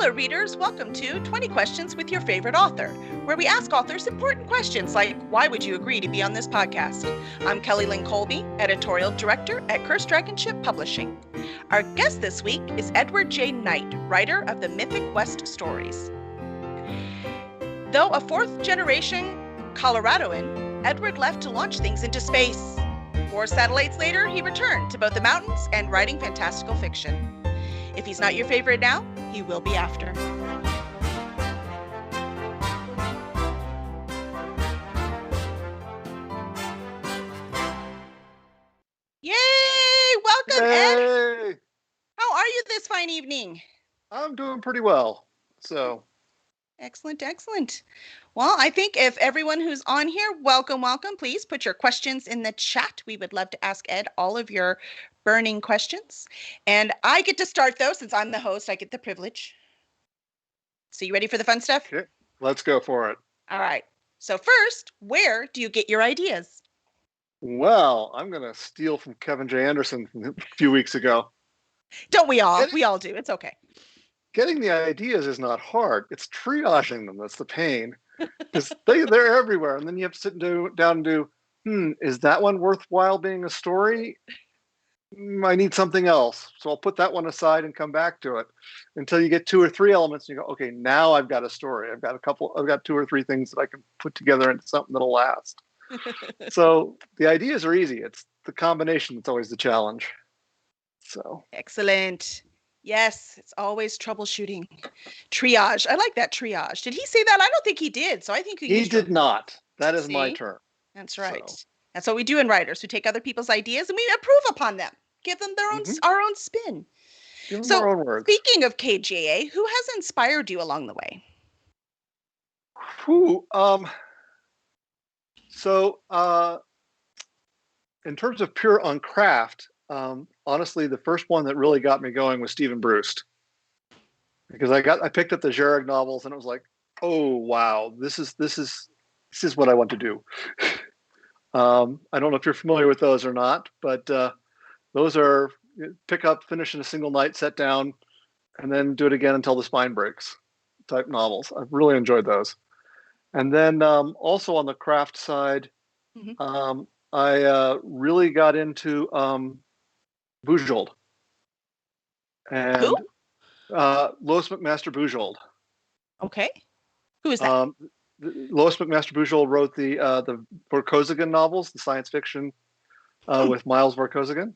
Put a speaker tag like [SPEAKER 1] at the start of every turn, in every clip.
[SPEAKER 1] Hello, readers. Welcome to 20 Questions with Your Favorite Author, where we ask authors important questions like, why would you agree to be on this podcast? I'm Kelly Lynn Colby, Editorial Director at Cursed Dragon Ship Publishing. Our guest this week is Edward J. Knight, writer of the Mythic West stories. Though a fourth-generation Coloradoan, Edward left to launch things into space. 4 satellites later, he returned to both the mountains and writing fantastical fiction. If he's not your favorite now, he will be after. Yay! Welcome, Ed. How are you this fine evening?
[SPEAKER 2] I'm doing pretty well. So
[SPEAKER 1] excellent, excellent. Well, I think if everyone who's on here, welcome. Please put your questions in the chat. We would love to ask Ed all of your burning questions. And I get to start, though, since I'm the host. I get the privilege. So you ready for the fun stuff?
[SPEAKER 2] Okay, let's go for it.
[SPEAKER 1] All right. So first, where do you get your ideas?
[SPEAKER 2] Well, I'm going to steal from Kevin J. Anderson from a few weeks ago.
[SPEAKER 1] Don't we all? We all do. It's okay.
[SPEAKER 2] Getting the ideas is not hard. It's triaging them that's the pain. Because they're everywhere. And then you have to sit down and do, is that one worthwhile being a story? I need something else. So I'll put that one aside and come back to it until you get 2 or 3 elements and you go, okay, now I've got a story. I've got 2 or 3 things that I can put together into something that'll last. So the ideas are easy. It's the combination that's always the challenge. So
[SPEAKER 1] excellent. Yes, it's always troubleshooting. Triage. I like that, triage. Did he say that? I don't think he did. So I think
[SPEAKER 2] he did not. That is my term.
[SPEAKER 1] That's right. So. That's what we do in writers. We take other people's ideas and we improve upon them. Give them their own our own spin.
[SPEAKER 2] Give them their own words.
[SPEAKER 1] Speaking of KJA, who has inspired you along the way?
[SPEAKER 2] So in terms of pure on craft, honestly, the first one that really got me going was Stephen Brust, because I picked up the Jareg novels and it was like, oh wow, this is what I want to do. I don't know if you're familiar with those or not, but those are pick up, finish in a single night, set down, and then do it again until the spine breaks type novels. I've really enjoyed those. And then also on the craft side, I really got into Bujold. And
[SPEAKER 1] who?
[SPEAKER 2] Lois McMaster Bujold.
[SPEAKER 1] Okay. Who is that?
[SPEAKER 2] Lois McMaster Bujold wrote the Vorkosigan novels, the science fiction with Miles Vorkosigan.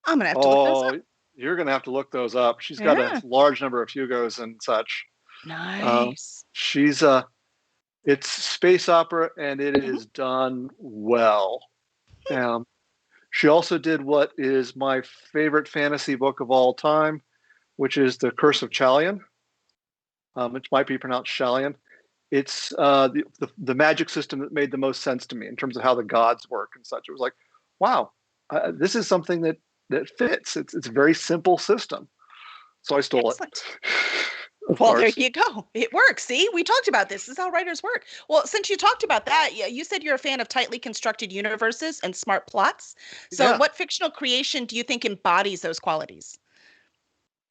[SPEAKER 1] I'm gonna have to look those up.
[SPEAKER 2] You're gonna have to look those up. She's got a large number of Hugos and such.
[SPEAKER 1] Nice.
[SPEAKER 2] It's space opera and it is done well. She also did what is my favorite fantasy book of all time, which is The Curse of Chalion. It might be pronounced Chalion. It's the magic system that made the most sense to me in terms of how the gods work and such. It was like, wow, this is something that fits. It's a very simple system. So I stole it.
[SPEAKER 1] Well, there you go. It works. See, we talked about this. This is how writers work. Well, since you talked about that, you said you're a fan of tightly constructed universes and smart plots. So what fictional creation do you think embodies those qualities?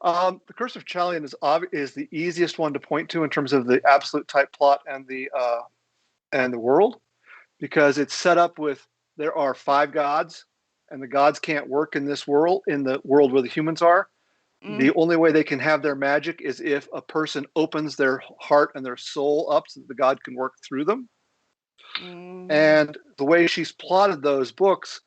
[SPEAKER 2] The Curse of Chalion is the easiest one to point to in terms of the absolute type plot and the world, because it's set up with there are 5 gods, and the gods can't work in this world, in the world where the humans are. The only way they can have their magic is if a person opens their heart and their soul up so that the god can work through them. And the way she's plotted those books,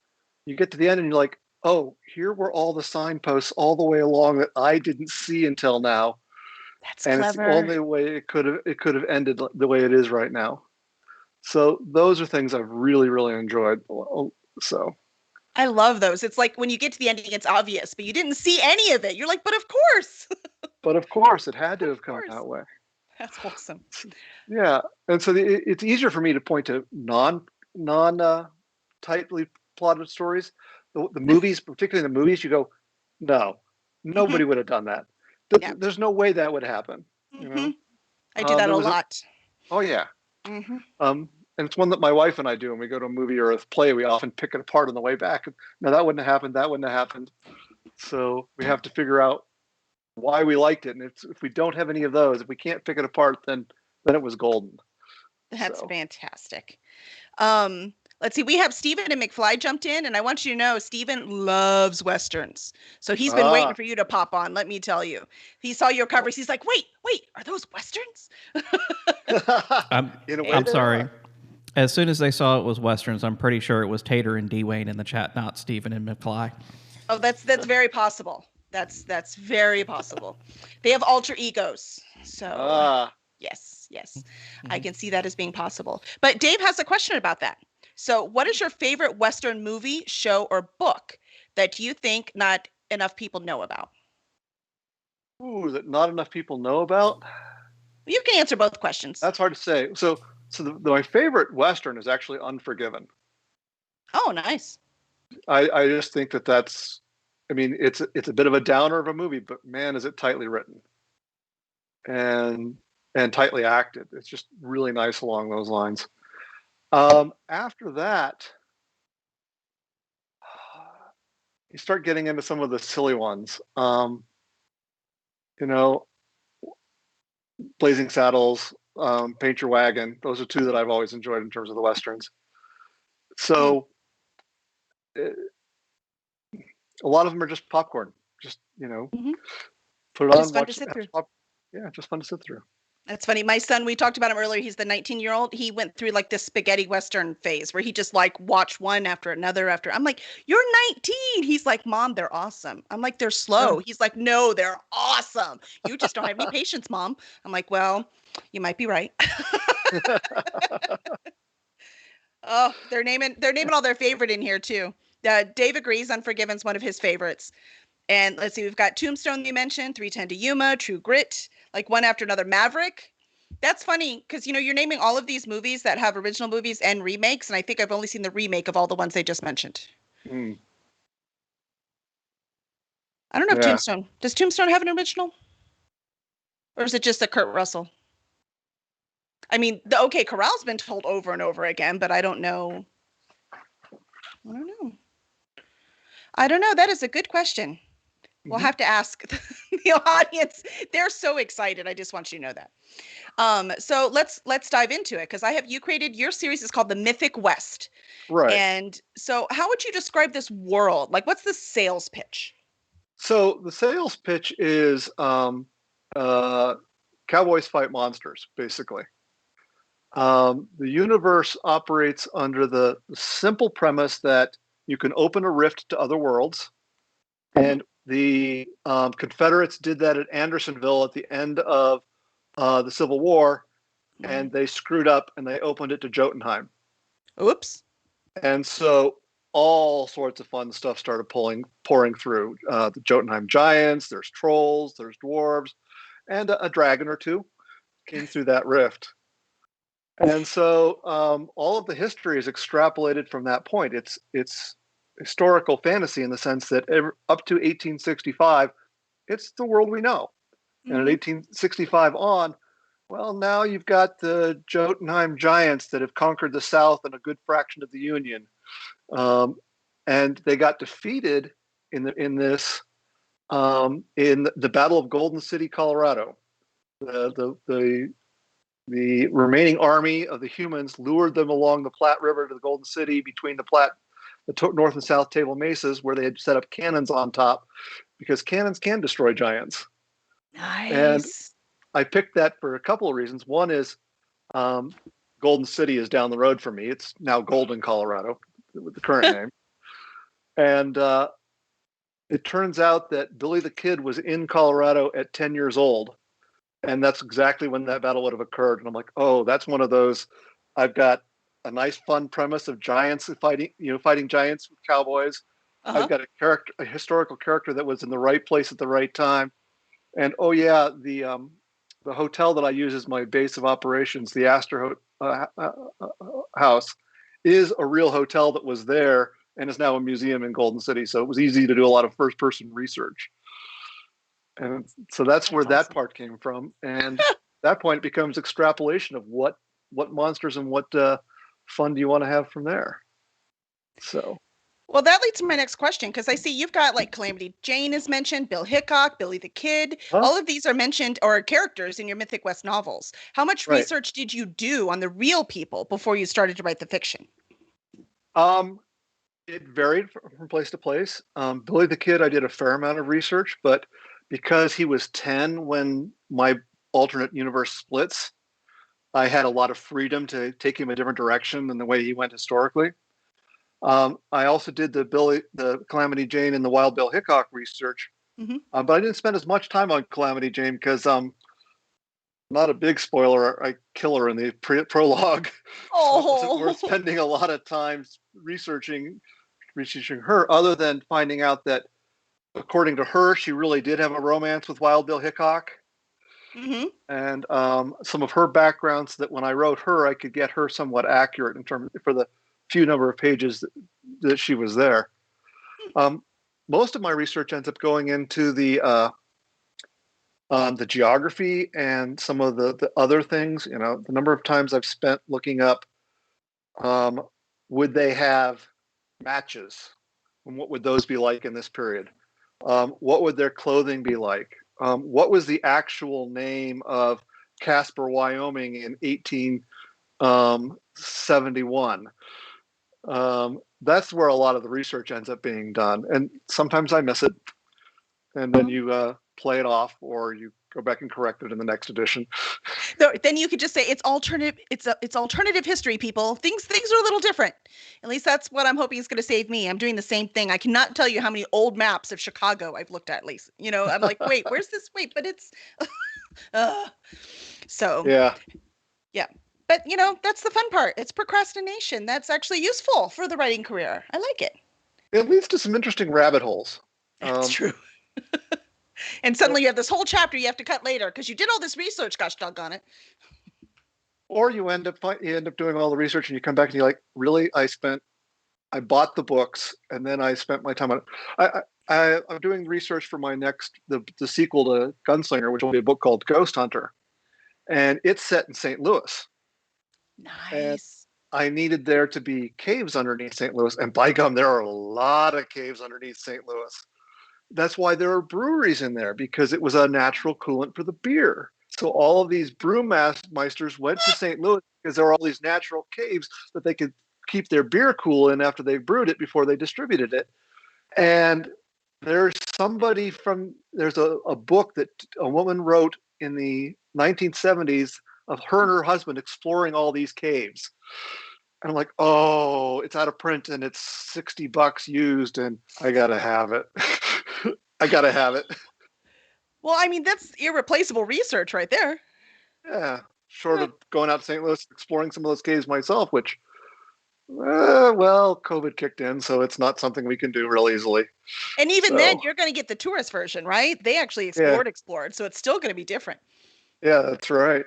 [SPEAKER 2] you get to the end and you're like, oh, here were all the signposts all the way along that I didn't see until now.
[SPEAKER 1] That's clever.
[SPEAKER 2] It's the only way it could have ended the way it is right now. So those are things I've really, really enjoyed. So
[SPEAKER 1] I love those. It's like when you get to the ending, it's obvious, but you didn't see any of it. You're like, but of course.
[SPEAKER 2] But of course, it had to have come that way.
[SPEAKER 1] That's awesome.
[SPEAKER 2] Yeah, and so it's easier for me to point to non tightly plotted stories. The movies, particularly the movies, you go, no, nobody would have done that. There's no way that would happen. You know?
[SPEAKER 1] I do that a lot.
[SPEAKER 2] Oh yeah. And it's one that my wife and I do when we go to a movie or a play. We often pick it apart on the way back. No, that wouldn't have happened. That wouldn't have happened. So we have to figure out why we liked it. And if we don't have any of those, if we can't pick it apart, then it was golden.
[SPEAKER 1] That's
[SPEAKER 2] So
[SPEAKER 1] fantastic. Let's see. We have Stephen and McFly jumped in, and I want you to know Stephen loves westerns. So he's been waiting
[SPEAKER 2] ah,
[SPEAKER 1] for you to pop on. Let me tell you. He saw your
[SPEAKER 2] well,
[SPEAKER 1] covers. He's like, wait, are those westerns?
[SPEAKER 3] I'm
[SPEAKER 2] in a way
[SPEAKER 3] I'm
[SPEAKER 2] they
[SPEAKER 3] sorry.
[SPEAKER 2] are.
[SPEAKER 3] As soon as they saw it was westerns, I'm pretty sure it was Tater and Dwayne in the chat, not Stephen and McFly.
[SPEAKER 1] Oh, that's very possible. That's very possible. They have alter egos. So yes, I can see that as being possible. But Dave has a question about that. So, what is your favorite Western movie, show, or book that you think not enough people know about?
[SPEAKER 2] Ooh, that not enough people know about.
[SPEAKER 1] You can answer both questions.
[SPEAKER 2] That's hard to say. So my favorite Western is actually Unforgiven.
[SPEAKER 1] Oh, nice.
[SPEAKER 2] I just think that's, I mean, it's a bit of a downer of a movie, but man, is it tightly written and tightly acted. It's just really nice along those lines. After that, you start getting into some of the silly ones. You know, Blazing Saddles, Paint Your Wagon. Those are two that I've always enjoyed in terms of the westerns. So a lot of them are just popcorn. Just put it
[SPEAKER 1] Just
[SPEAKER 2] on,
[SPEAKER 1] fun to
[SPEAKER 2] watch.
[SPEAKER 1] sit through.
[SPEAKER 2] Yeah, just fun to sit through.
[SPEAKER 1] That's funny. My son, we talked about him earlier. He's the 19-year-old. He went through like this spaghetti Western phase where he just like watched one after another after. I'm like, you're 19. He's like, Mom, they're awesome. I'm like, they're slow. He's like, no, they're awesome. You just don't have any patience, Mom. I'm like, well, you might be right. Oh, they're naming all their favorite in here too. Dave agrees Unforgiven's one of his favorites. And let's see, we've got Tombstone you mentioned, 310 to Yuma, True Grit, like one after another, Maverick. That's funny because you're naming all of these movies that have original movies and remakes, and I think I've only seen the remake of all the ones they just mentioned.
[SPEAKER 2] Mm.
[SPEAKER 1] I don't know if
[SPEAKER 2] Yeah.
[SPEAKER 1] Tombstone does Tombstone have an original, or is it just a Kurt Russell? I mean, the OK Corral's been told over and over again, but I don't know. I don't know. That is a good question. We'll have to ask the audience. They're so excited. I just want you to know that. So let's dive into it because I have you created your series is called the Mythic West.
[SPEAKER 2] Right.
[SPEAKER 1] And so how would you describe this world? Like what's the sales pitch?
[SPEAKER 2] So the sales pitch is cowboys fight monsters, basically. The universe operates under the simple premise that you can open a rift to other worlds, and the Confederates did that at Andersonville at the end of the Civil War, and they screwed up and they opened it to Jotunheim.
[SPEAKER 1] Oops.
[SPEAKER 2] And so all sorts of fun stuff started pouring through. The Jotunheim giants, there's trolls, there's dwarves, and a dragon or two came through that rift. And so all of the history is extrapolated from that point. It's historical fantasy in the sense that up to 1865, it's the world we know. And at 1865 on, well, now you've got the Jotunheim giants that have conquered the South and a good fraction of the Union. And they got defeated in the Battle of Golden City, Colorado. The remaining army of the humans lured them along the Platte River to the Golden City between the North and South Table Mesas, where they had set up cannons on top, because cannons can destroy giants.
[SPEAKER 1] Nice.
[SPEAKER 2] And I picked that for a couple of reasons. One is Golden City is down the road for me. It's now Golden, Colorado, with the current name. And it turns out that Billy the Kid was in Colorado at 10 years old. And that's exactly when that battle would have occurred. And I'm like, oh, that's one of those. I've got a nice, fun premise of giants fighting giants with cowboys. I've got a historical character that was in the right place at the right time. And oh yeah, the hotel that I use as my base of operations, the Astor House, is a real hotel that was there and is now a museum in Golden City. So it was easy to do a lot of first-person research. And so that's where that part came from. And at that point, it becomes extrapolation of what monsters and what fun do you want to have from there. So
[SPEAKER 1] Well, that leads to my next question, because I see you've got like Calamity Jane is mentioned, Bill Hickok, Billy the Kid.
[SPEAKER 2] Huh?
[SPEAKER 1] All of these are mentioned or characters in your Mythic West novels. How much
[SPEAKER 2] Right.
[SPEAKER 1] research did you do on the real people before you started to write the fiction?
[SPEAKER 2] It varied from place to place. Billy the Kid, I did a fair amount of research, but because he was 10 when my alternate universe splits, I had a lot of freedom to take him a different direction than the way he went historically. I also did the Calamity Jane and the Wild Bill Hickok research,
[SPEAKER 1] Mm-hmm.
[SPEAKER 2] but I didn't spend as much time on Calamity Jane because not a big spoiler. I kill her in the prologue, so it wasn't worth
[SPEAKER 1] Oh,
[SPEAKER 2] spending a lot of time researching her, other than finding out that, according to her, she really did have a romance with Wild Bill Hickok,
[SPEAKER 1] mm-hmm.
[SPEAKER 2] and some of her background, so that when I wrote her, I could get her somewhat accurate in terms for the few number of pages that she was there. Most of my research ends up going into the geography and some of the other things. You know, the number of times I've spent looking up, would they have matches, and what would those be like in this period? What would their clothing be like? What was the actual name of Casper, Wyoming in 1871? That's where a lot of the research ends up being done. And sometimes I miss it, and then you play it off, or you go back and correct it in the next edition.
[SPEAKER 1] Then you could just say it's alternative. It's alternative history, people. Things are a little different. At least that's what I'm hoping is going to save me. I'm doing the same thing. I cannot tell you how many old maps of Chicago I've looked at. Least I'm like, wait, where's this? Wait, but it's. So
[SPEAKER 2] Yeah.
[SPEAKER 1] yeah, but that's the fun part. It's procrastination. That's actually useful for the writing career. I like it.
[SPEAKER 2] It leads to some interesting rabbit holes.
[SPEAKER 1] That's true. And suddenly you have this whole chapter you have to cut later because you did all this research. Gosh doggone it.
[SPEAKER 2] Or you end up doing all the research, and you come back and you're like, really? I bought the books, and then I spent my time on it. I'm doing research for my next the sequel to Gunslinger, which will be a book called Ghost Hunter, and it's set in St. Louis. And
[SPEAKER 1] Nice.
[SPEAKER 2] I needed there to be caves underneath St. Louis, and by gum, there are a lot of caves underneath St. Louis. That's why there are breweries in there, because it was a natural coolant for the beer. So all of these brewmeisters went to St. Louis because there were all these natural caves that they could keep their beer cool in after they brewed it before they distributed it. And there's a book that a woman wrote in the 1970s of her and her husband exploring all these caves. And I'm like, oh, it's out of print and it's $60 used, and I gotta have it. I gotta have it.
[SPEAKER 1] Well, I mean, that's irreplaceable research right there.
[SPEAKER 2] Yeah, short of going out to St. Louis, exploring some of those caves myself, which, well, COVID kicked in, so it's not something we can do real easily.
[SPEAKER 1] And even then,
[SPEAKER 2] So,
[SPEAKER 1] you're going to get the tourist version, right? They actually
[SPEAKER 2] yeah,
[SPEAKER 1] explored, so it's still going to be different.
[SPEAKER 2] yeah, that's right.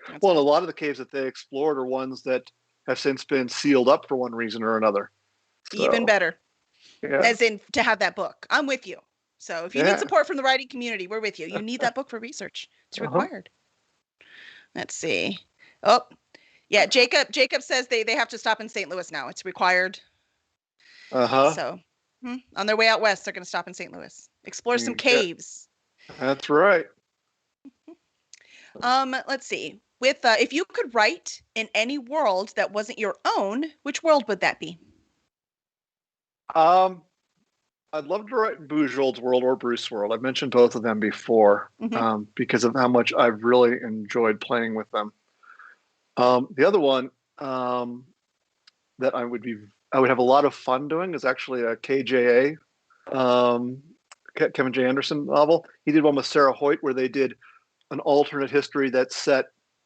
[SPEAKER 1] That's
[SPEAKER 2] Well, and a lot of the caves that they explored are ones that have since been sealed up for one reason or another.
[SPEAKER 1] even
[SPEAKER 2] So,
[SPEAKER 1] better,
[SPEAKER 2] yeah,
[SPEAKER 1] as in to have that book. I'm with you. So if you need
[SPEAKER 2] yeah,
[SPEAKER 1] support from the writing community, we're with you. You need that book for research. It's
[SPEAKER 2] uh-huh,
[SPEAKER 1] required. Let's see. Oh, yeah. Jacob says they have to stop in St. Louis now. It's required.
[SPEAKER 2] uh-huh.
[SPEAKER 1] So on their way out west, they're going to stop in St. Louis, explore some
[SPEAKER 2] Yeah,
[SPEAKER 1] caves.
[SPEAKER 2] that's right.
[SPEAKER 1] Let's see. With if you could write in any world that wasn't your own, which world would that be?
[SPEAKER 2] Um, I'd love to write Bujold's World or Bruce's World. I've mentioned both of them before,
[SPEAKER 1] Mm-hmm.
[SPEAKER 2] because of how much I've really enjoyed playing with them. The other one, that I would have a lot of fun doing, is actually a KJA, Kevin J. Anderson novel. He did one with Sarah Hoyt where they did an alternate history that's set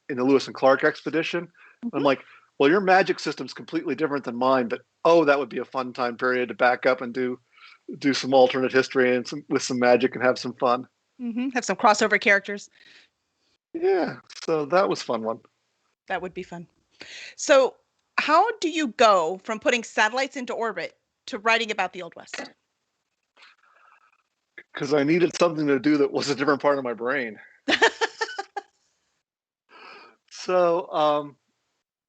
[SPEAKER 2] in the Lewis and Clark expedition.
[SPEAKER 1] Mm-hmm.
[SPEAKER 2] I'm like, well, your magic system's completely different than mine, but that would be a fun time period to back up and do some alternate history and with some magic and have some fun.
[SPEAKER 1] Mm-hmm. Have some crossover characters.
[SPEAKER 2] Yeah, so that was fun one.
[SPEAKER 1] That would be fun. So, how do you go from putting satellites into orbit to writing about the Old West?
[SPEAKER 2] Because I needed something to do that was a different part of my brain. So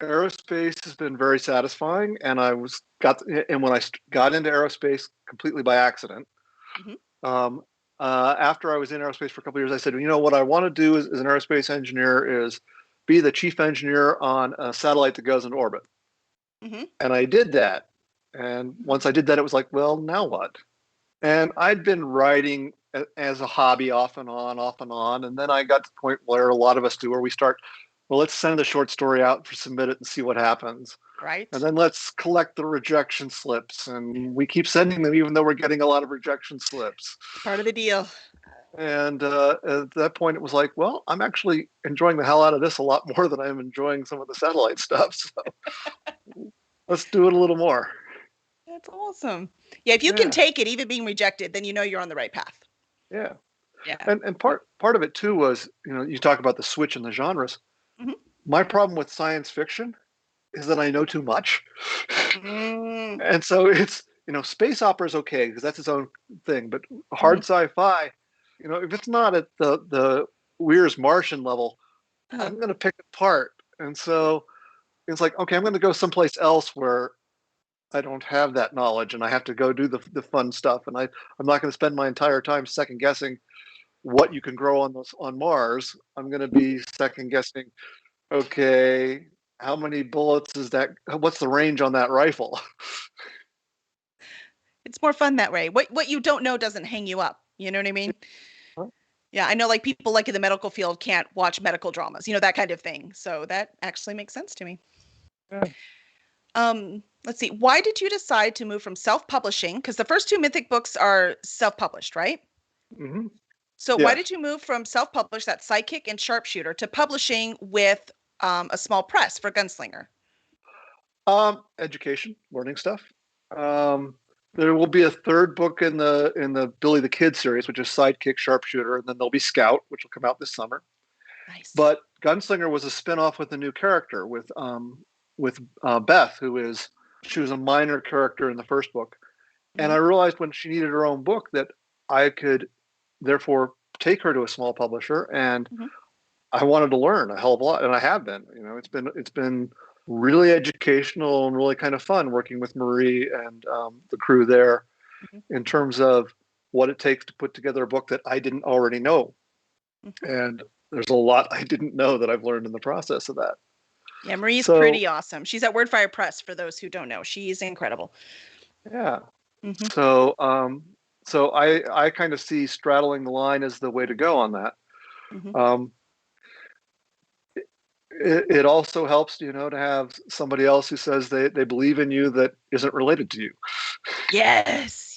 [SPEAKER 2] Aerospace has been very satisfying, and when I got into aerospace completely by accident.
[SPEAKER 1] Mhm.
[SPEAKER 2] After I was in aerospace for a couple of years, I said, what I want to do as an aerospace engineer is be the chief engineer on a satellite that goes into orbit.
[SPEAKER 1] Mhm.
[SPEAKER 2] And I did that. And once I did that, it was like, well, now what? And I'd been writing as a hobby off and on. And then I got to the point where a lot of us do, where we start, well, let's send a short story out for submit it and see what happens.
[SPEAKER 1] Right.
[SPEAKER 2] And then let's collect the rejection slips. And we keep sending them, even though we're getting a lot of rejection slips.
[SPEAKER 1] It's part of the deal.
[SPEAKER 2] And at that point, it was like, well, I'm actually enjoying the hell out of this a lot more than I'm enjoying some of the satellite stuff. So let's do it a little more.
[SPEAKER 1] That's awesome. Yeah, if you can take it, even being rejected, then you know you're on the right path.
[SPEAKER 2] Yeah.
[SPEAKER 1] Yeah.
[SPEAKER 2] And part of it too was, you talk about the switch in the genres.
[SPEAKER 1] Mhm.
[SPEAKER 2] My problem with science fiction is that I know too much.
[SPEAKER 1] Mm.
[SPEAKER 2] And so it's, space opera is okay because that's its own thing, but hard sci-fi, if it's not at the Weir's Martian level, I'm going to pick it apart. And so it's like, okay, I'm going to go someplace else where I don't have that knowledge and I have to go do the fun stuff. And I'm not going to spend my entire time second guessing what you can grow on Mars. I'm going to be second guessing, okay, how many bullets is that? What's the range on that rifle?
[SPEAKER 1] It's more fun that way. What you don't know doesn't hang you up. You know what I mean? Yeah, I know like people like in the medical field can't watch medical dramas, that kind of thing. So that actually makes sense to me.
[SPEAKER 2] Yeah.
[SPEAKER 1] Let's see. Why did you decide to move from self-publishing? Because the first two Mythic books are self-published, right?
[SPEAKER 2] Mm-hmm.
[SPEAKER 1] So
[SPEAKER 2] Yeah.
[SPEAKER 1] why did you move from self-published, that Sidekick and Sharpshooter, to publishing with a small press for Gunslinger?
[SPEAKER 2] Education, learning stuff. There will be a third book in the Billy the Kid series, which is Sidekick, Sharpshooter, and then there'll be Scout, which will come out this summer.
[SPEAKER 1] Nice.
[SPEAKER 2] But Gunslinger was a spinoff with a new character with Beth, she was a minor character in the first book, and I realized when she needed her own book that I could therefore take her to a small publisher, and I wanted to learn a hell of a lot, and I have been. It's been really educational and really kind of fun working with Marie and the crew there in terms of what it takes to put together a book that I didn't already know. And there's a lot I didn't know that I've learned in the process of that.
[SPEAKER 1] Yeah, Marie's pretty awesome. She's at Wordfire Press, for those who don't know. She's incredible.
[SPEAKER 2] Yeah. So I kind of see straddling the line as the way to go on that. It also helps, to have somebody else who says they believe in you that isn't related to you.
[SPEAKER 1] Yes.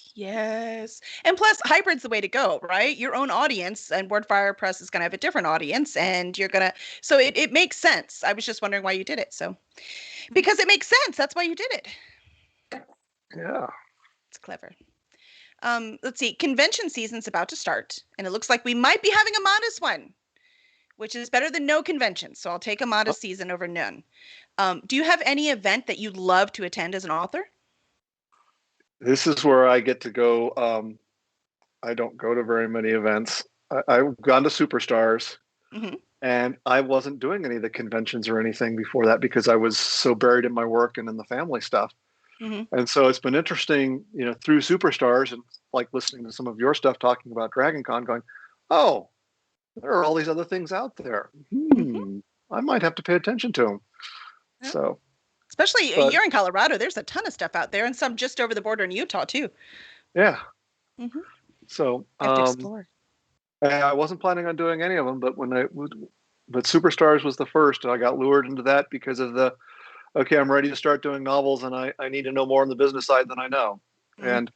[SPEAKER 1] And plus, hybrid's the way to go, right? Your own audience, and Wordfire Press is going to have a different audience, and so it makes sense. I was just wondering why you did it. So, because it makes sense. That's why you did it.
[SPEAKER 2] Yeah.
[SPEAKER 1] It's clever. Let's see. Convention season's about to start, and it looks like we might be having a modest one, which is better than no convention. So I'll take a modest season over none. Do you have any event that you'd love to attend as an author?
[SPEAKER 2] This is where I get to go. I don't go to very many events. I've gone to Superstars, and I wasn't doing any of the conventions or anything before that because I was so buried in my work and in the family stuff. And so it's been interesting, through Superstars and like listening to some of your stuff talking about Dragon Con, going, oh, there are all these other things out there. I might have to pay attention to them. Yeah. So,
[SPEAKER 1] especially you're in Colorado, there's a ton of stuff out there, and some just over the border in Utah too.
[SPEAKER 2] Yeah. So
[SPEAKER 1] I have to explore.
[SPEAKER 2] I wasn't planning on doing any of them, but but Superstars was the first, and I got lured into that because of okay, I'm ready to start doing novels, and I need to know more on the business side than I know. And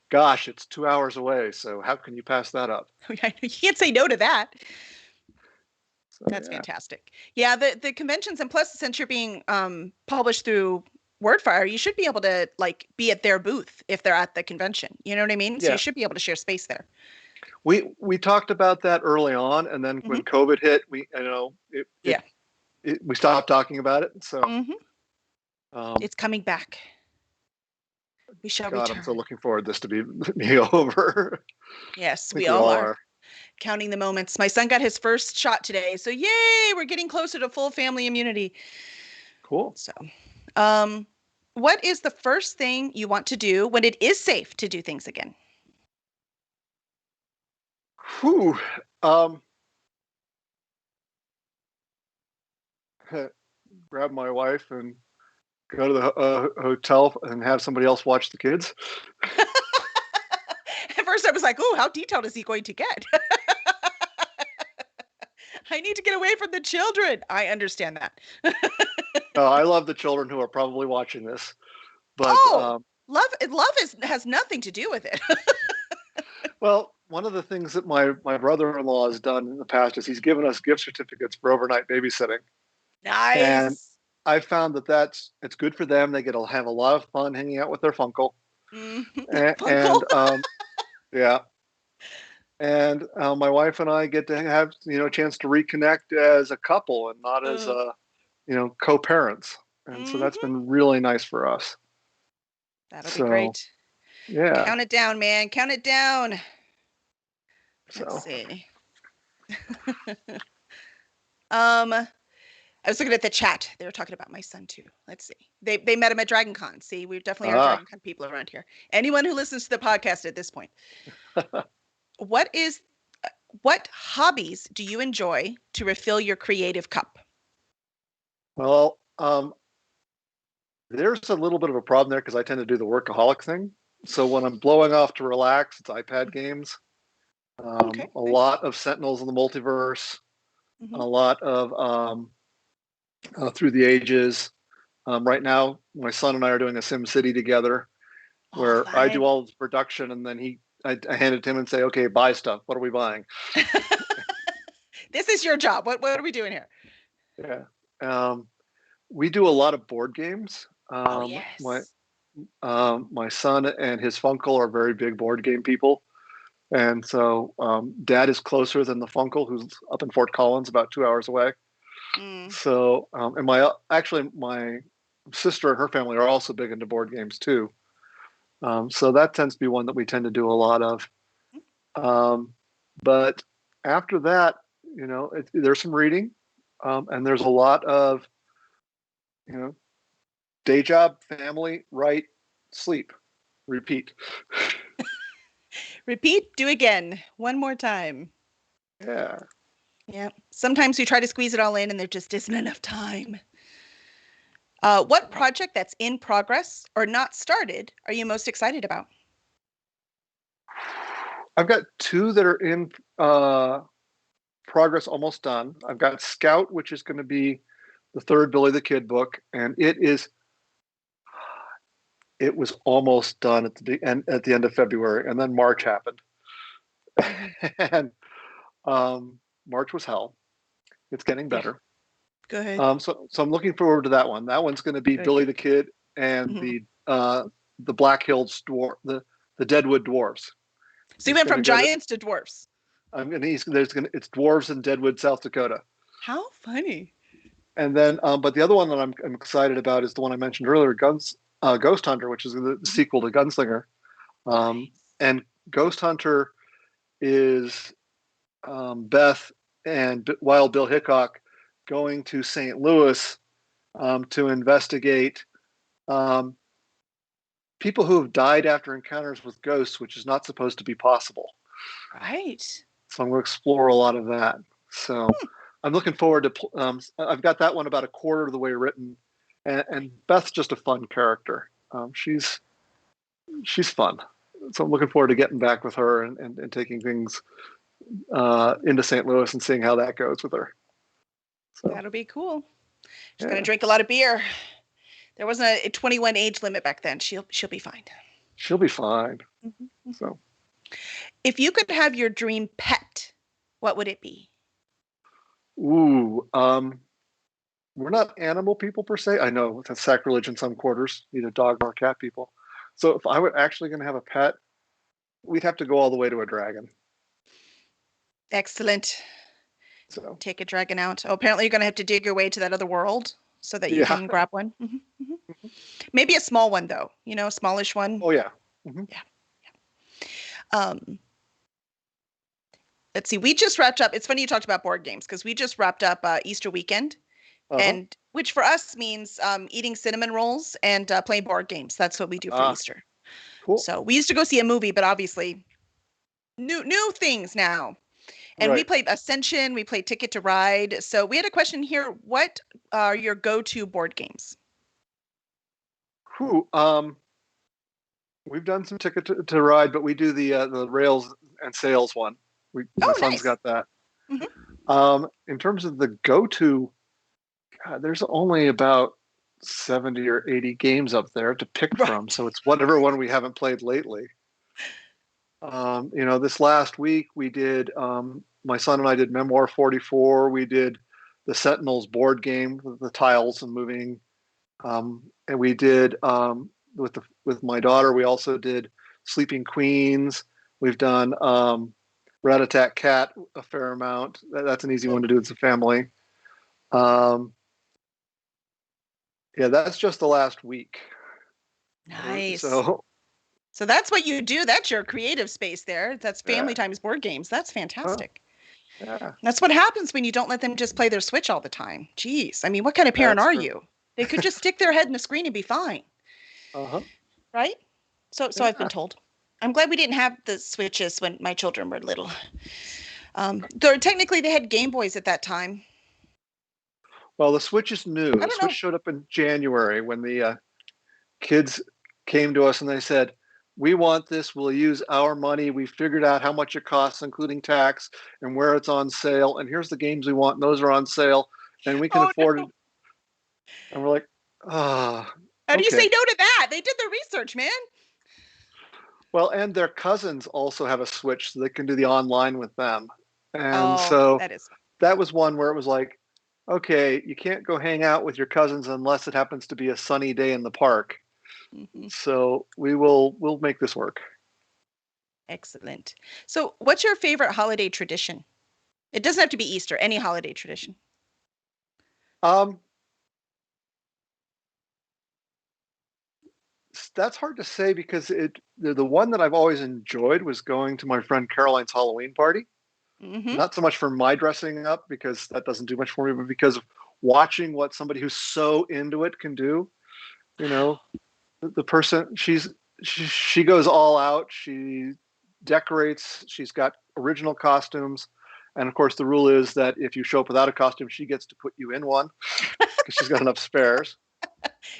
[SPEAKER 2] gosh, it's 2 hours away, so how can you pass that up?
[SPEAKER 1] You can't say no to that. So, that's fantastic. Yeah, the conventions, and plus since you're being published through Wordfire, you should be able to be at their booth if they're at the convention. You know what I mean? So you should be able to share space there.
[SPEAKER 2] We talked about that early on, and then when COVID hit, we stopped talking about it. So
[SPEAKER 1] it's coming back. We shall return.
[SPEAKER 2] I'm so looking forward to this to be over.
[SPEAKER 1] Yes, we all are. Counting the moments. My son got his first shot today, so yay! We're getting closer to full family immunity.
[SPEAKER 2] Cool.
[SPEAKER 1] So, what is the first thing you want to do when it is safe to do things again?
[SPEAKER 2] Whew. Grab my wife and go to the hotel and have somebody else watch the kids.
[SPEAKER 1] At first, I was like, "Oh, how detailed is he going to get?" I need to get away from the children. I understand that.
[SPEAKER 2] I love the children who are probably watching this, but
[SPEAKER 1] love has nothing to do with it.
[SPEAKER 2] well, one of the things that my brother-in-law has done in the past is he's given us gift certificates for overnight babysitting. And
[SPEAKER 1] Nice.
[SPEAKER 2] I found that it's good for them. They get to have a lot of fun hanging out with their funkle.
[SPEAKER 1] Funkle.
[SPEAKER 2] And yeah. And my wife and I get to have a chance to reconnect as a couple and not as co-parents. And so that's been really nice for us.
[SPEAKER 1] That'll be great.
[SPEAKER 2] Yeah.
[SPEAKER 1] Count it down, man. Count it down.
[SPEAKER 2] So.
[SPEAKER 1] Let's see. I was looking at the chat. They were talking about my son too. Let's see. They met him at Dragon Con. See, we definitely are Dragon Con people around here. Anyone who listens to the podcast at this point. What hobbies do you enjoy to refill your creative cup?
[SPEAKER 2] Well, there's a little bit of a problem there because I tend to do the workaholic thing. So when I'm blowing off to relax, it's iPad games. A lot of Sentinels in the Multiverse. A lot of Through the Ages. Right now, my son and I are doing a Sim City together, where
[SPEAKER 1] fun.
[SPEAKER 2] I do all the production, and then I hand it to him and say, "Okay, buy stuff. What are we buying?"
[SPEAKER 1] This is your job. What are we doing here?
[SPEAKER 2] Yeah, we do a lot of board games.
[SPEAKER 1] Yes.
[SPEAKER 2] My son and his Funkle are very big board game people, and so Dad is closer than the Funkle, who's up in Fort Collins, about 2 hours away. So, and my sister and her family are also big into board games too. So that tends to be one that we tend to do a lot of. But after that, there's some reading, and there's a lot of, day job, family, write, sleep, repeat.
[SPEAKER 1] Repeat, do again. One more time.
[SPEAKER 2] Yeah.
[SPEAKER 1] Yeah. Sometimes we try to squeeze it all in and there just isn't enough time. What project that's in progress or not started are you most excited about?
[SPEAKER 2] I've got two that are in progress, almost done. I've got Scout, which is going to be the third Billy the Kid book, and it was almost done at the end of February, and then March happened. And March was hell. It's getting better.
[SPEAKER 1] Good.
[SPEAKER 2] So I'm looking forward to that one. That one's going to be Billy the Kid and the Black Hills the Deadwood Dwarves.
[SPEAKER 1] So you went from giants to dwarfs.
[SPEAKER 2] It's dwarves in Deadwood, South Dakota.
[SPEAKER 1] How funny!
[SPEAKER 2] And then, but the other one that I'm excited about is the one I mentioned earlier, Ghost Hunter, which is the sequel to Gunslinger. And Ghost Hunter is Beth and Wild Bill Hickok going to St. Louis to investigate people who have died after encounters with ghosts, which is not supposed to be possible.
[SPEAKER 1] Right.
[SPEAKER 2] So I'm going to explore a lot of that. So I'm looking forward to. I've got that one about a quarter of the way written, and Beth's just a fun character. She's fun. So I'm looking forward to getting back with her and taking things into St. Louis and seeing how that goes with her. So,
[SPEAKER 1] that'll be cool. She's going to drink a lot of beer. There wasn't a 21 age limit back then. She'll be fine.
[SPEAKER 2] She'll be fine. So,
[SPEAKER 1] if you could have your dream pet, what would it be?
[SPEAKER 2] Ooh, we're not animal people per se. I know that's sacrilege in some quarters, neither dog nor cat people. So if I were actually going to have a pet, we'd have to go all the way to a dragon.
[SPEAKER 1] Excellent.
[SPEAKER 2] So
[SPEAKER 1] take a dragon out. Oh, apparently you're going to have to dig your way to that other world so that you can grab one. Maybe a small one though, a smallish one.
[SPEAKER 2] Oh yeah.
[SPEAKER 1] Yeah. Let's see. We just wrapped up. It's funny you talked about board games because we just wrapped up Easter weekend and which for us means eating cinnamon rolls and playing board games. That's what we do for Easter.
[SPEAKER 2] Cool.
[SPEAKER 1] So we used to go see a movie, but obviously new things now. And we played Ascension, we played Ticket to Ride. So we had a question here. What are your go-to board games?
[SPEAKER 2] We've done some Ticket to Ride, but we do the Rails and Sails one. My son's got that. Mm-hmm. In terms of the go-to, there's only about 70 or 80 games up there to pick from. So it's whatever one we haven't played lately. This last week we did, my son and I did Memoir 44. We did the Sentinels board game with the tiles and moving. And we did, with my daughter, we also did Sleeping Queens. We've done Rat Attack Cat a fair amount. That's an easy one to do. It's a family. That's just the last week.
[SPEAKER 1] Nice. So that's what you do. That's your creative space there. That's family times board games. That's fantastic.
[SPEAKER 2] Yeah.
[SPEAKER 1] That's what happens when you don't let them just play their Switch all the time. Jeez. I mean, what kind of parent are you? They could just stick their head in the screen and be fine. Right? So I've been told. I'm glad we didn't have the Switches when my children were little. Technically, they had Game Boys at that time.
[SPEAKER 2] Well, the Switch is new. The Switch showed up in January when the kids came to us and they said, we want this. We'll use our money. We figured out how much it costs, including tax, and where it's on sale. And here's the games we want. And those are on sale. And we can afford it. And we're like, how
[SPEAKER 1] do you say no to that? They did their research, man.
[SPEAKER 2] Well, and their cousins also have a Switch, so they can do the online with them. And so that was one where it was like, okay, you can't go hang out with your cousins unless it happens to be a sunny day in the park. Mm-hmm. So we'll make this work.
[SPEAKER 1] Excellent. So what's your favorite holiday tradition? It doesn't have to be Easter, any holiday tradition.
[SPEAKER 2] That's hard to say because the one that I've always enjoyed was going to my friend Caroline's Halloween party. Mm-hmm. Not so much for my dressing up because that doesn't do much for me, but because of watching what somebody who's so into it can do. The person, she goes all out. She decorates. She's got original costumes. And of course, the rule is that if you show up without a costume, she gets to put you in one because she's got enough spares.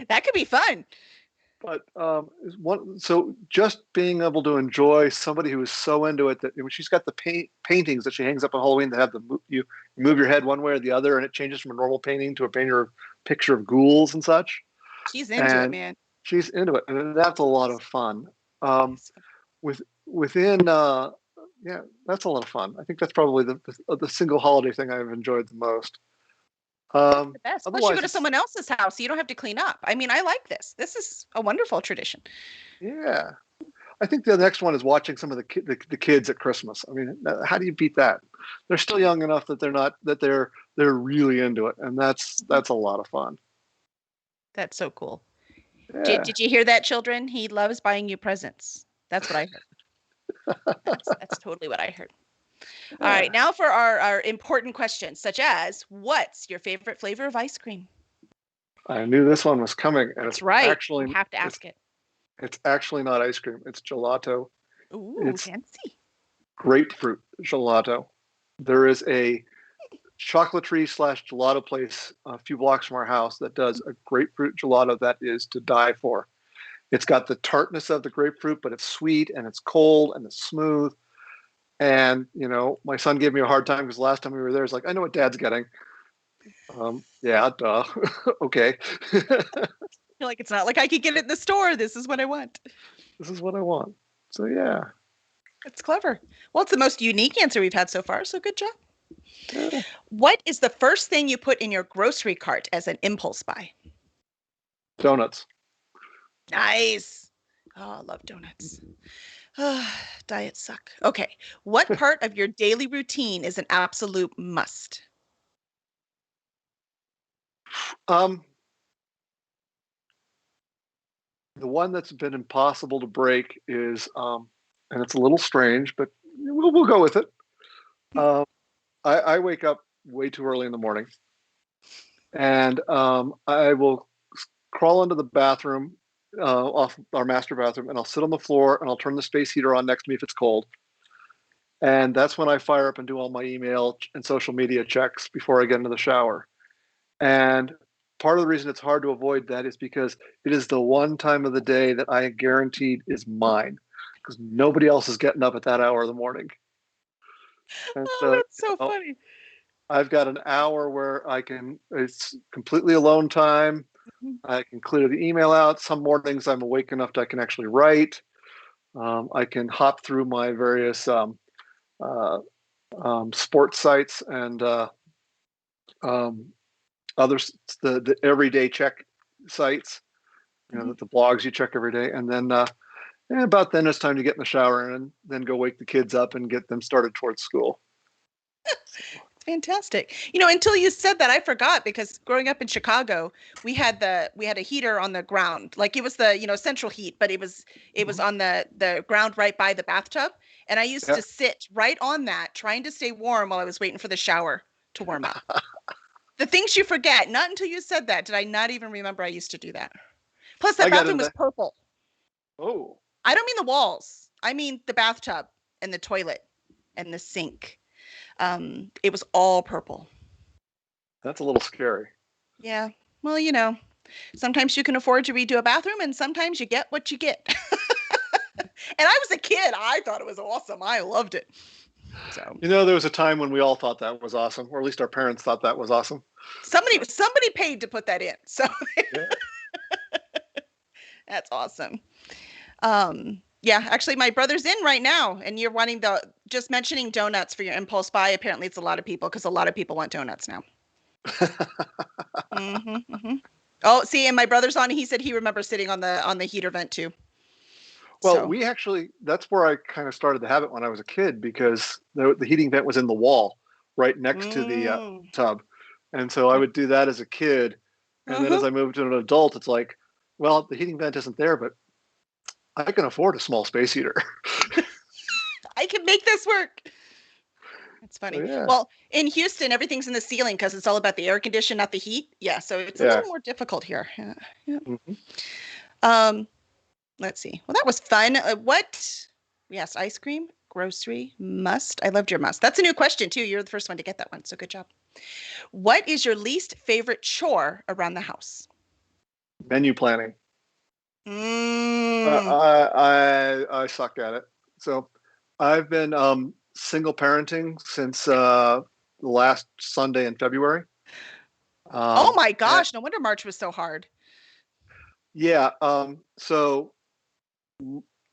[SPEAKER 1] That could be fun.
[SPEAKER 2] But so just being able to enjoy somebody who is so into it that she's got the paintings that she hangs up on Halloween that have you move your head one way or the other, and it changes from a normal painting to a picture of ghouls and such.
[SPEAKER 1] She's into it, man.
[SPEAKER 2] She's into it, and that's a lot of fun. Within that's a lot of fun. I think that's probably the single holiday thing I've enjoyed the most.
[SPEAKER 1] The best. Plus, you go to someone else's house, so you don't have to clean up. I mean, I like this. This is a wonderful tradition.
[SPEAKER 2] Yeah, I think the next one is watching some of the kids at Christmas. I mean, how do you beat that? They're still young enough that they're really into it, and that's a lot of fun. That's
[SPEAKER 1] so cool. Yeah. Did you hear that, children? He loves buying you presents. That's what I heard. That's totally what I heard. Yeah. All right, now for our important questions, such as, what's your favorite flavor of ice cream?
[SPEAKER 2] I knew this one was coming. And
[SPEAKER 1] that's right. Actually, you have to ask it.
[SPEAKER 2] It's actually not ice cream. It's gelato.
[SPEAKER 1] Ooh, it's fancy.
[SPEAKER 2] Grapefruit gelato. There is a chocolatey / gelato place a few blocks from our house that does a grapefruit gelato that is to die for. It's got the tartness of the grapefruit, but it's sweet and it's cold and it's smooth. And, my son gave me a hard time because last time we were there, it's like, I know what Dad's getting. Yeah, duh. Okay.
[SPEAKER 1] You're like, it's not like I could get it in the store. This is what I want.
[SPEAKER 2] This is what I want. So, yeah.
[SPEAKER 1] It's clever. Well, it's the most unique answer we've had so far, so good job. Yeah. What is the first thing you put in your grocery cart as an impulse buy?
[SPEAKER 2] Donuts.
[SPEAKER 1] Nice. Oh, I love donuts. Diets suck. Okay. What part of your daily routine is an absolute must?
[SPEAKER 2] The one that's been impossible to break is, and it's a little strange, but we'll go with it. I wake up way too early in the morning. and I will crawl into the bathroom off our master bathroom, and I'll sit on the floor and I'll turn the space heater on next to me if it's cold. And that's when I fire up and do all my email and social media checks before I get into the shower. And part of the reason it's hard to avoid that is because it is the one time of the day that I guaranteed is mine, because nobody else is getting up at that hour of the morning. And
[SPEAKER 1] Oh, that's so funny.
[SPEAKER 2] I've got an hour where it's completely alone time. I can clear the email out. Some mornings I'm awake enough that I can actually write. I can hop through my various sports sites and others, the everyday check sites, the blogs you check every day. And then about then it's time to get in the shower and then go wake the kids up and get them started towards school.
[SPEAKER 1] Fantastic. Until you said that, I forgot, because growing up in Chicago, we had a heater on the ground. Like, it was the, central heat, but it was on the ground right by the bathtub. And I used to sit right on that, trying to stay warm while I was waiting for the shower to warm up. The things you forget. Not until you said that did I not even remember I used to do that. Plus, that bathroom was purple.
[SPEAKER 2] Oh.
[SPEAKER 1] I don't mean the walls. I mean the bathtub and the toilet and the sink. It was all purple.
[SPEAKER 2] That's a little scary.
[SPEAKER 1] Yeah. Well, sometimes you can afford to redo a bathroom, and sometimes you get what you get. And I was a kid. I thought it was awesome. I loved it. So
[SPEAKER 2] there was a time when we all thought that was awesome, or at least our parents thought that was awesome.
[SPEAKER 1] Somebody paid to put that in. So
[SPEAKER 2] yeah.
[SPEAKER 1] That's awesome. Yeah, actually, my brother's in right now, and you're wanting just mentioning donuts for your impulse buy. Apparently, it's a lot of people, because a lot of people want donuts now. Oh, see, and my brother's on. He said he remembers sitting on the heater vent too.
[SPEAKER 2] Well, that's where I kind of started the habit when I was a kid, because the heating vent was in the wall right next to the tub. And so I would do that as a kid. And then as I moved to an adult, it's like, well, the heating vent isn't there, but I can afford a small space heater.
[SPEAKER 1] I can make this work. It's funny.
[SPEAKER 2] Oh, yeah.
[SPEAKER 1] Well, in Houston, everything's in the ceiling because it's all about the air condition, not the heat. Yeah, so it's a little more difficult here. Yeah. Mm-hmm. Let's see. Well, that was fun. We asked ice cream, grocery, must. I loved your must. That's a new question too. You're the first one to get that one, so good job. What is your least favorite chore around the house?
[SPEAKER 2] Menu planning. I suck at it. So I've been single parenting since last Sunday in February.
[SPEAKER 1] Oh my gosh! No wonder March was so hard.
[SPEAKER 2] Yeah. So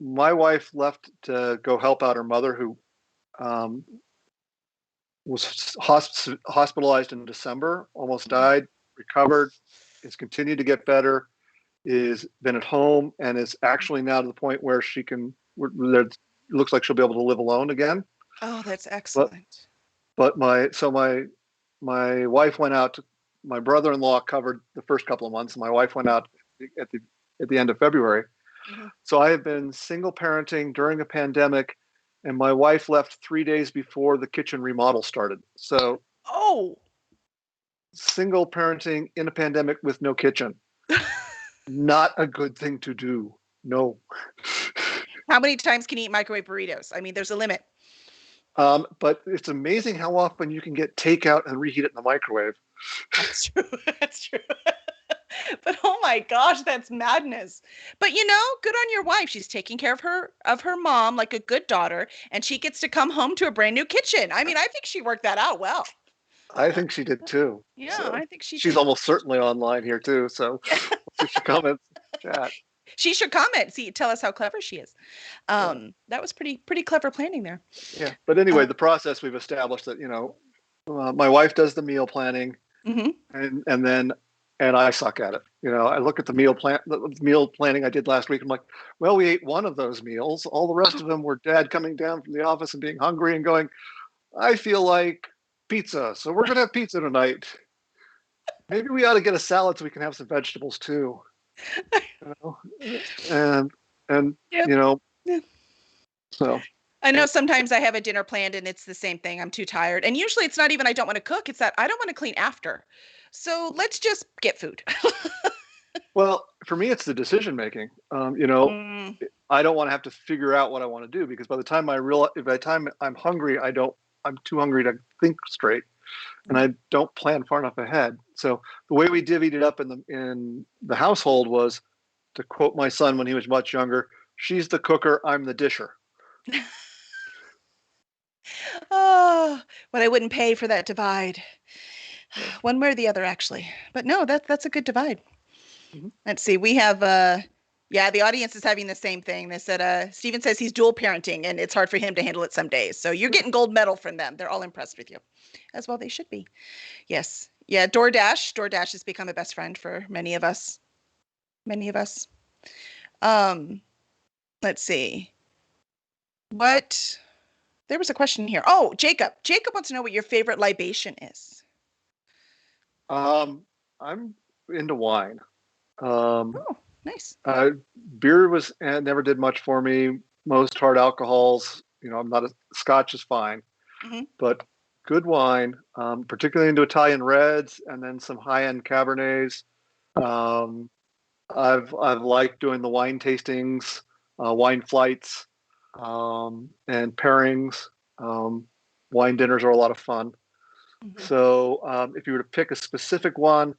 [SPEAKER 2] my wife left to go help out her mother, who was hospitalized in December, almost died, recovered, has continued to get better, is been at home, and is actually now to the point where it looks like she'll be able to live alone again.
[SPEAKER 1] Oh, that's excellent.
[SPEAKER 2] But my wife went out. My brother-in-law covered the first couple of months, and my wife went out at the end of February. Mm-hmm. So I have been single parenting during a pandemic, and my wife left 3 days before the kitchen remodel started. So single parenting in a pandemic with no kitchen. Not a good thing to do. No.
[SPEAKER 1] How many times can you eat microwave burritos? I mean, there's a limit.
[SPEAKER 2] But it's amazing how often you can get takeout and reheat it in the microwave.
[SPEAKER 1] That's true. That's true. But oh my gosh, that's madness. But good on your wife. She's taking care of her mom like a good daughter, and she gets to come home to a brand new kitchen. I mean, I think she worked that out well.
[SPEAKER 2] I think she did too.
[SPEAKER 1] Yeah, so I think she's
[SPEAKER 2] almost certainly online here too. So she should comment, chat.
[SPEAKER 1] She should comment. See, tell us how clever she is. That was pretty clever planning there.
[SPEAKER 2] Yeah, but anyway, the process we've established that my wife does the meal planning, and I suck at it. I look at the meal planning I did last week. I'm like, well, we ate one of those meals. All the rest of them were Dad coming down from the office and being hungry and going, I feel like pizza, so we're gonna have pizza tonight. Maybe we ought to get a salad so we can have some vegetables too. And so
[SPEAKER 1] I know sometimes I have a dinner planned and it's the same thing. I'm too tired, and usually it's not even I don't want to cook. It's that I don't want to clean after. So let's just get food.
[SPEAKER 2] Well, for me, it's the decision making. You know,
[SPEAKER 1] Mm,
[SPEAKER 2] I don't want to have to figure out what I want to do because by the time I'm hungry, I'm too hungry to think straight, and I don't plan far enough ahead. So the way we divvied it up in the household was, to quote my son when he was much younger, "She's the cooker, I'm the disher."
[SPEAKER 1] oh, what I wouldn't pay for that divide. One way or the other, actually. But no, that's a good divide.
[SPEAKER 2] Mhm.
[SPEAKER 1] Let's see. We have yeah, the audience is having the same thing. They said Steven says he's dual parenting and it's hard for him to handle it some days. So you're getting gold medal from them. They're all impressed with you. As well they should be. Yes. Yeah, DoorDash has become a best friend for many of us. Many of us. Um, let's see. What There was a question here. Oh, Jacob. Jacob wants to know what your favorite libation is.
[SPEAKER 2] I'm into wine. Um,
[SPEAKER 1] Oh, nice.
[SPEAKER 2] Beer never did much for me. Most hard alcohols, I'm not Scotch is fine,
[SPEAKER 1] Hmm.
[SPEAKER 2] but good wine, particularly into Italian reds and then some high-end Cabernets. Um, I've liked doing the wine tastings, wine flights, and pairings. Wine dinners are a lot of fun.
[SPEAKER 1] Hmm.
[SPEAKER 2] So if you were to pick a specific one,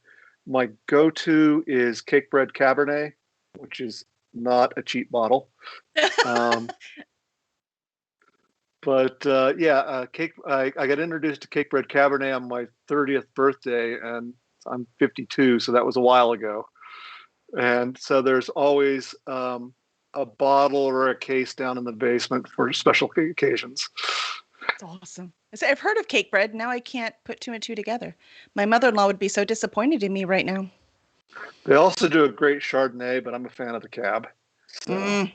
[SPEAKER 2] my go-to is Cakebread Cabernet, which is not a cheap bottle. Um, but cake. I got introduced to Cakebread Cabernet on my 30th birthday, and I'm 52, so that was a while ago. And so there's always a bottle or a case down in the basement for special occasions.
[SPEAKER 1] That's awesome. So I've heard of cake bread. Now I can't put two and two together. My mother-in-law would be so disappointed in me right now.
[SPEAKER 2] They also do a great Chardonnay, but I'm a fan of the Cab. So.
[SPEAKER 1] Mm.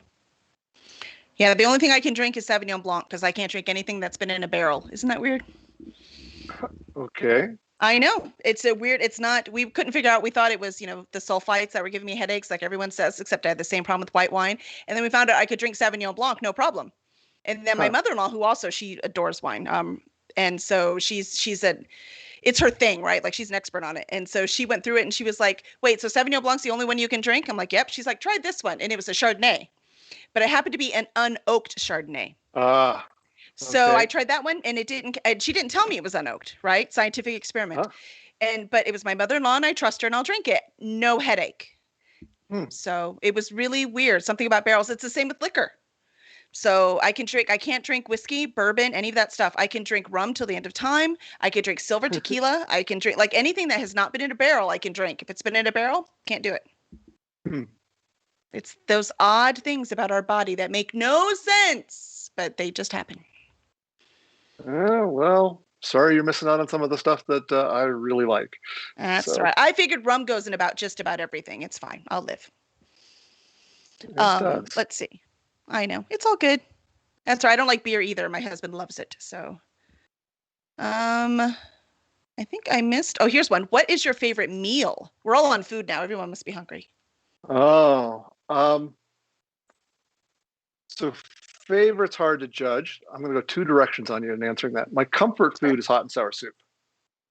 [SPEAKER 1] Yeah, the only thing I can drink is Sauvignon Blanc because I can't drink anything that's been in a barrel. Isn't that weird?
[SPEAKER 2] Okay.
[SPEAKER 1] I know. It's a weird, it's not, we couldn't figure out, we thought it was, the sulfites that were giving me headaches, like everyone says, except I had the same problem with white wine. And then we found out I could drink Sauvignon Blanc, no problem. And then my
[SPEAKER 2] Huh.
[SPEAKER 1] mother-in-law, who also, she adores wine. And so she said, it's her thing, right? Like she's an expert on it. And so she went through it and she was like, wait, so Sauvignon Blanc's the only one you can drink? I'm like, yep. She's like, try this one. And it was a Chardonnay, but it happened to be an unoaked Chardonnay.
[SPEAKER 2] Ah.
[SPEAKER 1] So I
[SPEAKER 2] Okay.
[SPEAKER 1] tried that one and she didn't tell me it was unoaked, right? Scientific experiment.
[SPEAKER 2] Huh.
[SPEAKER 1] But it was my mother-in-law and I trust her and I'll drink it. No headache.
[SPEAKER 2] Hmm.
[SPEAKER 1] So it was really weird. Something about barrels. It's the same with liquor. So I can't drink whiskey, bourbon, any of that stuff. I can drink rum till the end of time. I can drink silver tequila. I can drink like anything that has not been in a barrel, I can drink. If it's been in a barrel, can't do it.
[SPEAKER 2] Hmm.
[SPEAKER 1] It's those odd things about our body that make no sense, but they just happen.
[SPEAKER 2] Well, sorry you're missing out on some of the stuff that I really like.
[SPEAKER 1] That's
[SPEAKER 2] So
[SPEAKER 1] right. I figured rum goes in about just about everything. It's fine. I'll live.
[SPEAKER 2] it does.
[SPEAKER 1] Let's see. I know. It's all good. That's right. I don't like beer either. My husband loves it. So, I think I missed. Oh, here's one. What is your favorite meal? We're all on food now. Everyone must be hungry.
[SPEAKER 2] Oh, so favorite's hard to judge. I'm going to go two directions on you in answering that. My comfort food is hot and sour soup.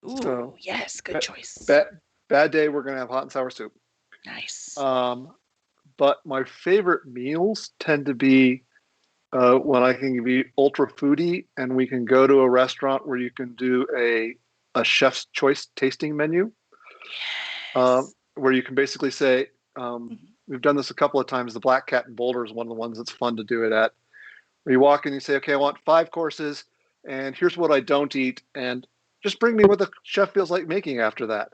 [SPEAKER 1] Ooh,
[SPEAKER 2] So
[SPEAKER 1] yes, good choice.
[SPEAKER 2] bad day, we're going to have hot and sour soup.
[SPEAKER 1] Nice.
[SPEAKER 2] But my favorite meals tend to be when I can be ultra foodie and we can go to a restaurant where you can do a chef's choice tasting menu,
[SPEAKER 1] Yes.
[SPEAKER 2] where you can basically say,
[SPEAKER 1] Mhm.
[SPEAKER 2] we've done this a couple of times. The Black Cat in Boulder is one of the ones that's fun to do it at. Where you walk in and you say, okay, I want 5 courses, and here's what I don't eat, and just bring me what the chef feels like making after that.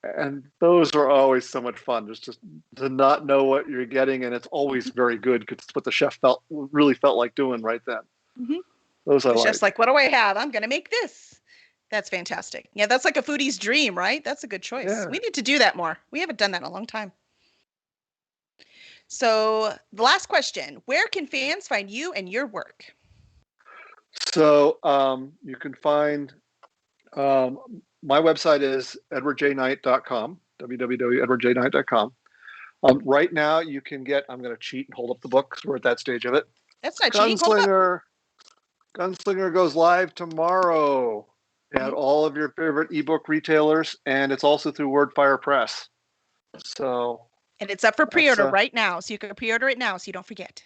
[SPEAKER 2] And those are always so much fun, just to not know what you're getting, and it's always very good because it's what the chef really felt like doing right then.
[SPEAKER 1] Mhm.
[SPEAKER 2] Those I
[SPEAKER 1] The chef's
[SPEAKER 2] like.
[SPEAKER 1] like, what do I have? I'm going to make this. That's fantastic. Yeah, that's like a foodie's dream, right? That's a good choice.
[SPEAKER 2] Yeah.
[SPEAKER 1] We need to do that more. We haven't done that in a long time. So, the last question, where can fans find you and your work?
[SPEAKER 2] So you can find my website is edwardjknight.com, www.edwardjknight.com. Right now, you can get, I'm going to cheat and hold up the book because we're at that stage of it.
[SPEAKER 1] That's not cheating. Hold them up.
[SPEAKER 2] Gunslinger goes live tomorrow. at all of your favorite ebook retailers, and it's also through Wordfire Press. So,
[SPEAKER 1] and it's up for pre-order right now, so you can pre-order it now, so you don't forget.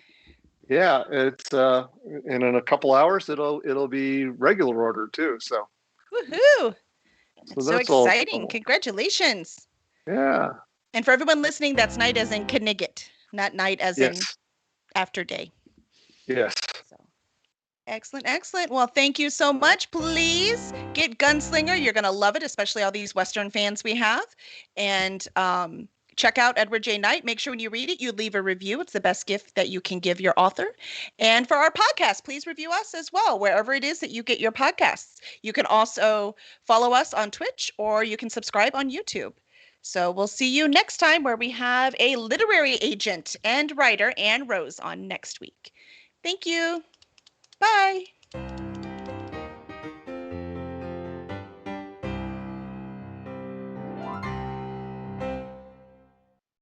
[SPEAKER 2] Yeah, it's and in a couple hours it'll be regular order too. So,
[SPEAKER 1] woohoo! That's so
[SPEAKER 2] that's
[SPEAKER 1] exciting!
[SPEAKER 2] all.
[SPEAKER 1] Congratulations!
[SPEAKER 2] Yeah.
[SPEAKER 1] And for everyone listening, that's night as in Knigget, not night as in after day.
[SPEAKER 2] Yes.
[SPEAKER 1] So, excellent, excellent. Well, thank you so much. Please get Gunslinger. You're going to love it, especially all these Western fans we have. And check out Edward J. Knight. Make sure when you read it, you leave a review. It's the best gift that you can give your author. And for our podcast, please review us as well, wherever it is that you get your podcasts. You can also follow us on Twitch, or you can subscribe on YouTube. So we'll see you next time, where we have a literary agent and writer, Anne Rose, on next week. Thank you. Bye.